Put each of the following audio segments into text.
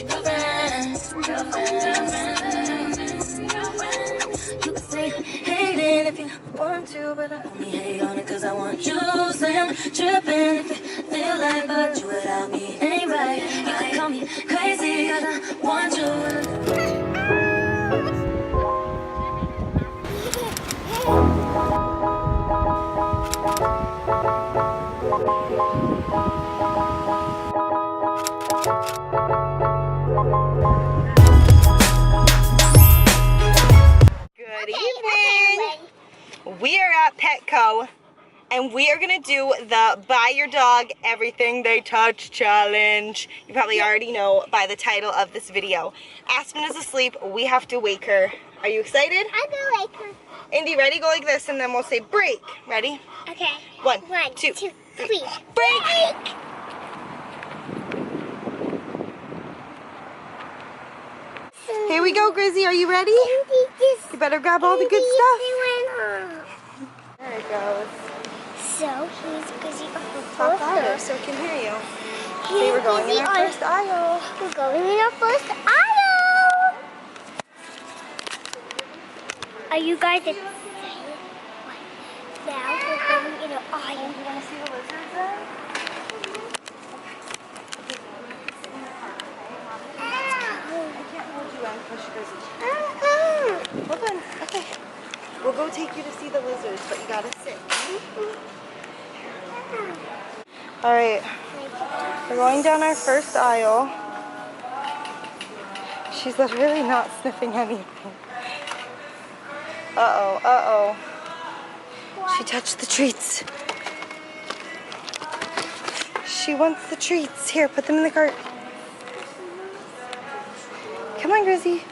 your girlfriend. You can say hate it if you want to, but I only hate on it cause I want you. Say I'm tripping if you feel like, but you without me ain't right. You can call me crazy cause I want you. Good evening. We are at Petco and we are gonna do the buy your dog everything they touch challenge. You probably already know by the title of this video. Aspen is asleep, we have to wake her. Are you excited? I'm gonna wake her. Indy, ready? Go like this and then we'll say break. Ready? Okay. One, two, three. Break! Here we go, Grizzy. Are you ready? You better grab all the good stuff. There it goes. So he's busy on the Talk first louder so it can hear you. Okay, we're going in our first aisle. We're going in our first aisle. Are you guys excited? Now we're going in an aisle. You want to see the lizards then? I can't hold you and push Grizzy. Hold on. Okay. We'll go take you to see the lizards, but you gotta sit. Alright. We're going down our first aisle. She's literally not sniffing anything. Uh-oh, uh-oh. She touched the treats. She wants the treats. Here, put them in the cart. Come on, Grizzy.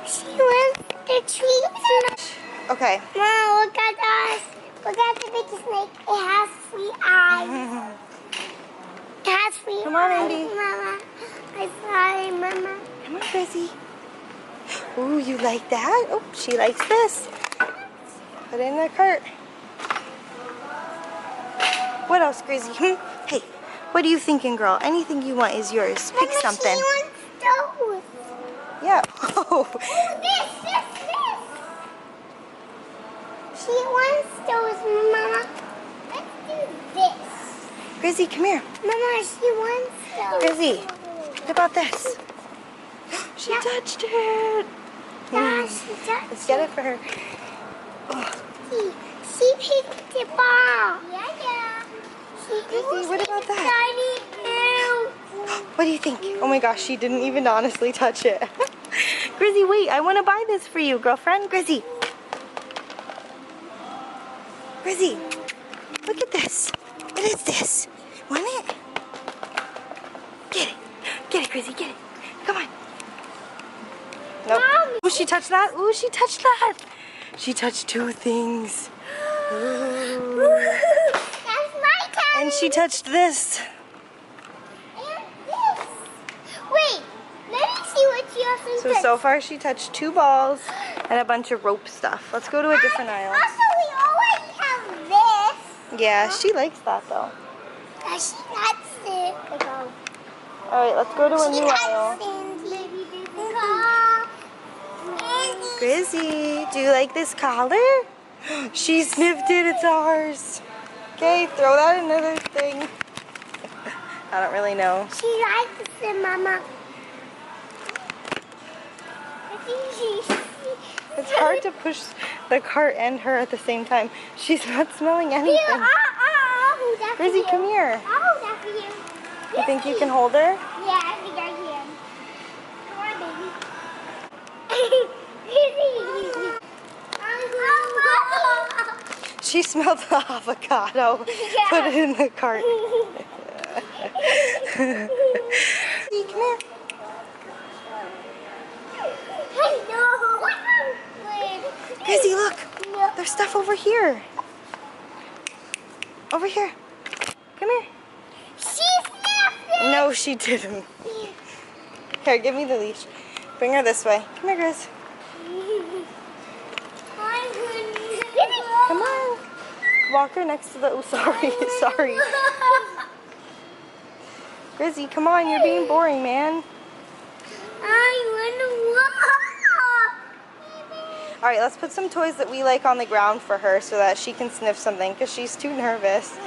She wants the treats. Okay. Mom, look at us. Look at the big snake. It has 3 eyes. It has 3 Come on, eyes, Andy. Mama. I'm sorry, Mama. Come on, Grizzy. Ooh, you like that? Oh, she likes this. Put it in the cart. What else, Grizzy? Hey, what are you thinking, girl? Anything you want is yours. Pick Mama, something. She wants those. Yeah. Oh. This. She wants those, Mama. Let's do this. Grizzy, come here. Mama, she wants those. Grizzy, what about this? She touched it. Yeah, she touched Let's get it for her. Oh. She picked the ball. Yeah. Grizzy, what about that? Shiny too. What do you think? Oh my gosh, she didn't even honestly touch it. Grizzy, wait, I want to buy this for you, girlfriend. Grizzy. Grizzy, look at this. What is this? Want it? Get it. Get it, Grizzy, get it. Come on. Nope. Ooh, she touched that. Ooh, she touched that. She touched 2 things. Ooh. That's my turn. And she touched this. And this. Wait, let me see what she also touched. So far she touched 2 balls and a bunch of rope stuff. Let's go to a different aisle. Also, we already have this. Yeah, she likes that though. That's it. Alright, let's go to a new aisle. Grizzy, do you like this collar? She sniffed it, it's ours. Okay, throw that in another thing. I don't really know. She likes it, Mama. It's hard to push the cart and her at the same time. She's not smelling anything. Grizzy, come here. I'll hold that for you. You think you can hold her? Yeah, I think I can. Come on, baby. She smelled the avocado. Yeah. Put it in the cart. See, come here. Grizzy, look. No. There's stuff over here. Over here. Come here. She sniffed it. No, she didn't. Here, give me the leash. Bring her this way. Come here, Grizz. Come on. Walk her next to the... Oh, sorry. Sorry. Grizzy, come on. You're being boring, man. All right, let's put some toys that we like on the ground for her so that she can sniff something because she's too nervous.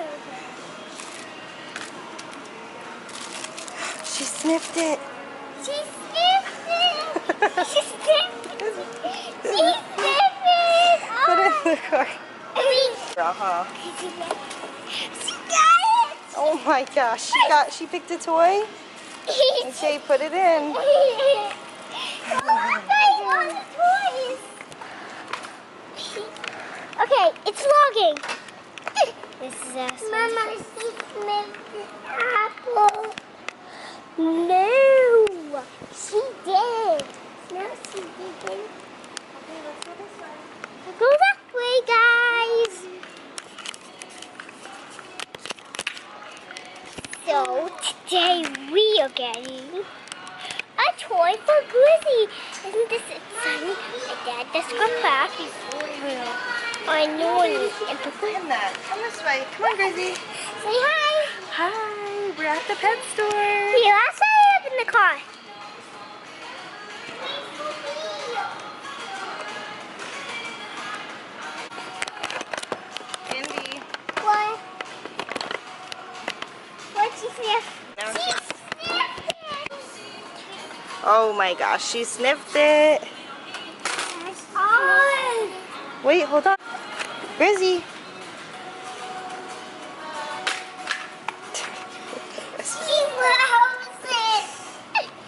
She sniffed it. She sniffed it. She sniffed it. She sniffed it. Put it in the car. Uh-huh. She got it. Oh my gosh, she picked a toy? Okay, put it in. Oh, all the toys. Okay, it's logging. This is us. Mama, she sniffed the apple. No, she did. No, she didn't. Go that way, guys. So today we are getting a toy for Grizzy. Isn't this exciting? My dad just got back. I know it. And Put in that. Come this way. Come on, Grizzy. say hi. Hi, we're at the pet store. Here, I'll set it up in the car. Indy. What? What'd she sniff? No, She sniffed it. Oh my gosh, she sniffed it. Oh. Wait, hold on. Grizzy. She loves it.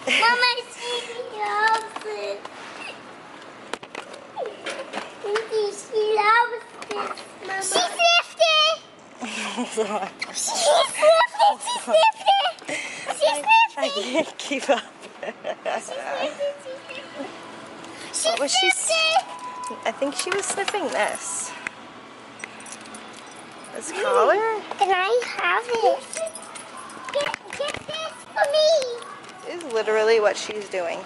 Mama, she loves it. She loves it. Mama. She sniffed it. Hold on. She sniffed it. She sniffed it. She sniffed I it. can't keep up. She What was she sniffed it. I think she was sniffing this. This collar? Can I have it? Get this for me. This is literally what she's doing.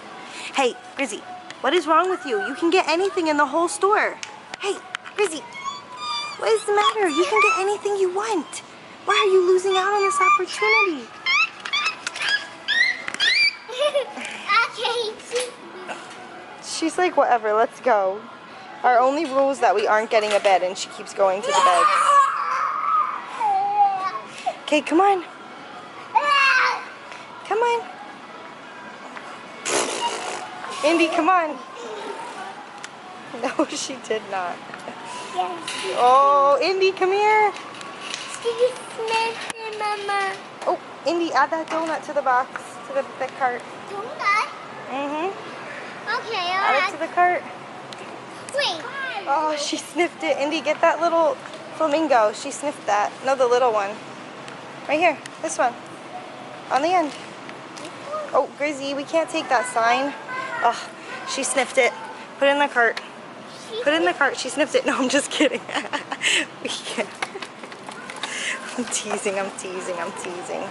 Hey, Grizzy, what is wrong with you? You can get anything in the whole store. Hey, Grizzy, what is the matter? You can get anything you want. Why are you losing out on this opportunity? Okay. She's like, whatever, let's go. Our only rule is that we aren't getting a bed, and she keeps going to the beds. Okay, come on. Come on. Indy, come on. No, she did not. Oh, Indy, come here. She sniffed it, Mama. Oh, Indy, add that donut to the box, to the cart. Donut? Add Okay, it alright. to the cart. Wait. Oh, she sniffed it. Indy, get that little flamingo. She sniffed that. No, the little one. Right here. This one. On the end. Oh, Grizzy, we can't take that sign. Oh, she sniffed it. Put it in the cart. Put it in the cart. She sniffed it. No, I'm just kidding. We can't. I'm teasing. I'm teasing. I'm teasing.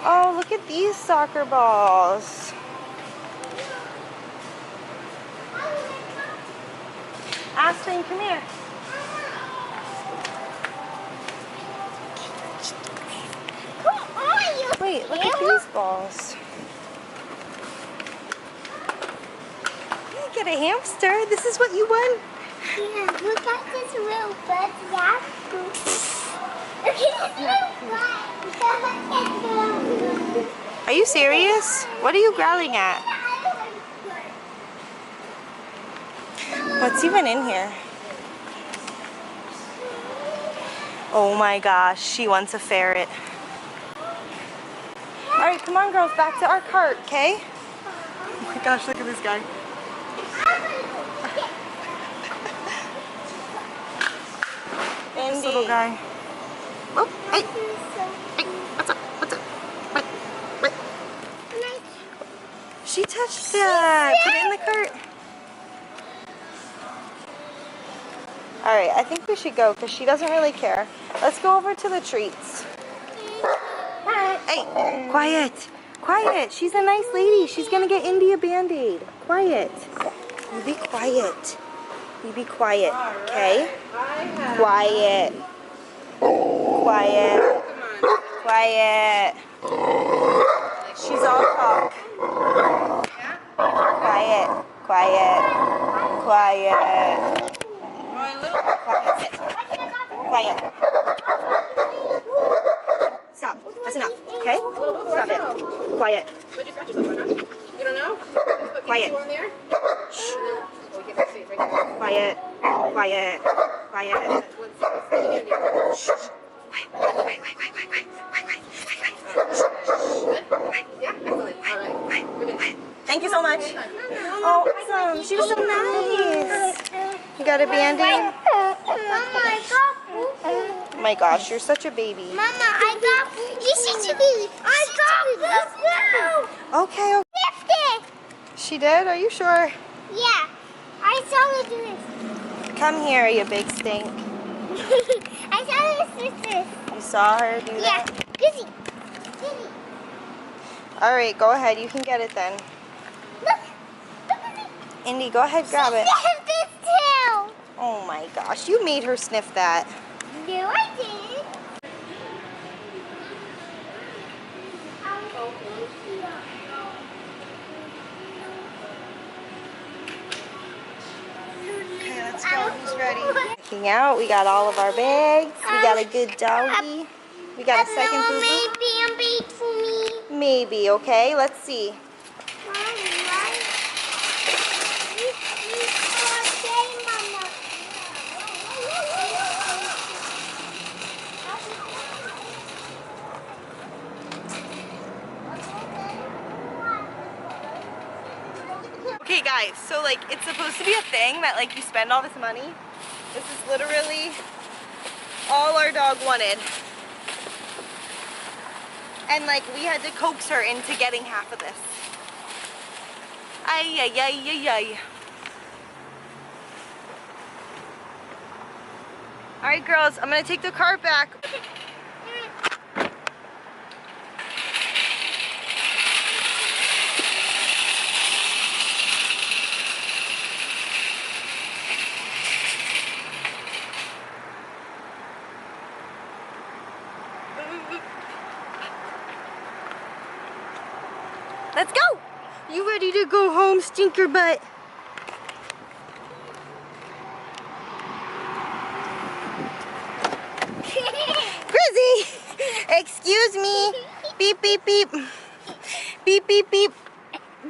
Oh, look at these soccer balls. Aspen, come here. Come on, you. Wait, look at these balls. You get a hamster. This is what you want. Yeah, look at this little bud. Yeah. Look at this little bud. Are you serious? What are you growling at? What's even in here? Oh my gosh, she wants a ferret. All right, come on girls, back to our cart, okay? Oh my gosh, look at this guy. This little guy. Oh, hey. Hey, what's up? What's up? Wait. She touched that. Put it in the cart. All right, I think we should go because she doesn't really care. Let's go over to the treats. Hey, quiet. Quiet. She's a nice lady. She's going to get Indy a Band-Aid. Quiet. You be quiet. You be quiet, okay? Quiet. Quiet. Quiet. She's all talk. Quiet. Quiet. Stop. That's enough. Okay? Stop it. Quiet. Where'd you scratch yourself, Brenda? You don't know? Quiet. On there? Shh. Oh, we can't see it right there. Quiet. Quiet. Quiet. Shh. Quiet. Yeah, excellent. All right. Thank you so much. Oh, awesome. She was so nice. You got a Band-Aid? Mama, I got poo-poo. Oh my gosh, you're such a baby. Mama, I got poo-poo. I got poo-poo. Okay, okay. Lift it. She did? Are you sure? Yeah, I saw her do this. Come here, you big stink. I saw her do this. You saw her do Yeah, that? Grizzy. All right, go ahead. You can get it then. Look. Look at me. Indy, go ahead, grab it. Sniff this tail. Oh my gosh, you made her sniff that. No, I didn't. Okay, let's go. Who's ready? Looking out, we got all of our bags. We got a good doggy. We got a second boo-boo. Maybe a bait for me. Maybe, okay? Let's see. Okay guys, so like it's supposed to be a thing that like you spend all this money. This is literally all our dog wanted. And like we had to coax her into getting half of this. Ay, ay, ay, ay, ay. All right girls, I'm gonna take the cart back. Let's go! You ready to go home, stinker butt? Grizzy! Excuse me! Beep, beep, beep. Beep, beep, beep.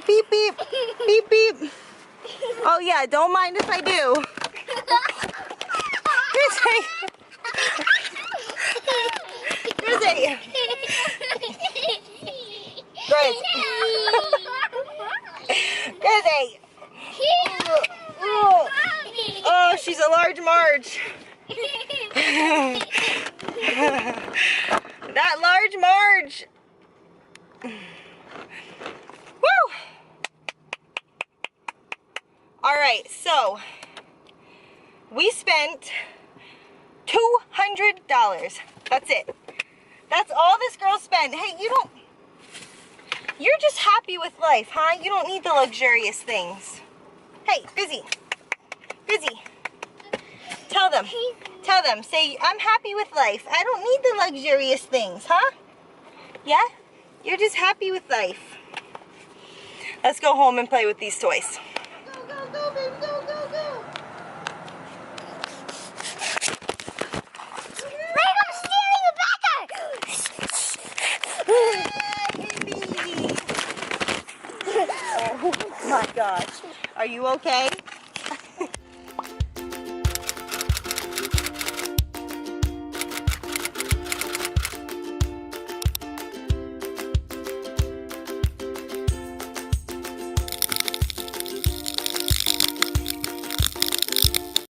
Beep, beep. Beep, beep. Oh yeah, don't mind if I do. Grizzy! Grizzy! Grizzy! Grizzy! Oh, she's a large Marge. That large Marge. Woo! All right, so we spent $200. That's it. That's all this girl spent. Hey, you're just happy with life, huh? You don't need the luxurious things. Hey, Grizzy. Grizzy. Tell them. Say, I'm happy with life. I don't need the luxurious things, huh? Yeah? You're just happy with life. Let's go home and play with these toys. Go, go, go, baby. Go, go, go. Oh my gosh. Are you okay?